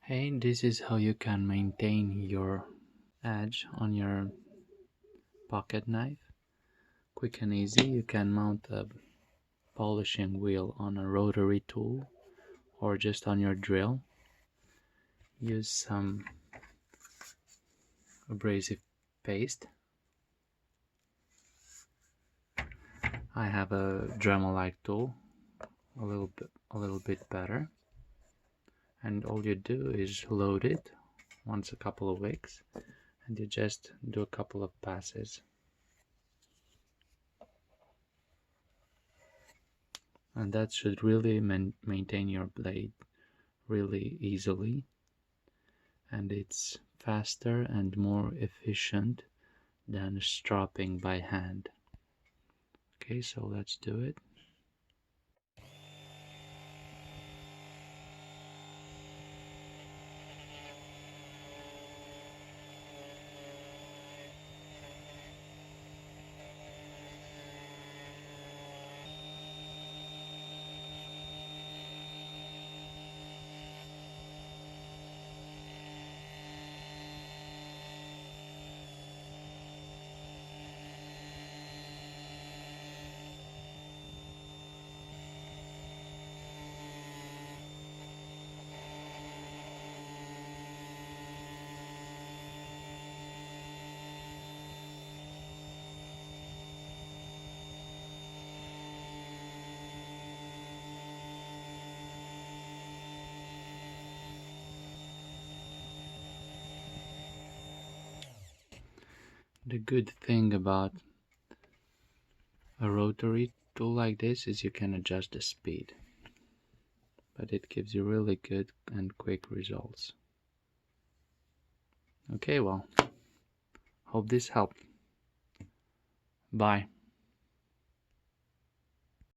Hey, this is how you can maintain your edge on your pocket knife. Quick and easy, you can mount a polishing wheel on a rotary tool or just on your drill. Use some abrasive paste. I have a Dremel-like tool, a little bit better. And all you do is load it once a couple of weeks and you just do a couple of passes. And that should really maintain your blade really easily, and it's faster and more efficient than stropping by hand. Okay, so let's do it. The good thing about a rotary tool like this is you can adjust the speed, but it gives you really good and quick results. Okay, well, hope this helped. Bye.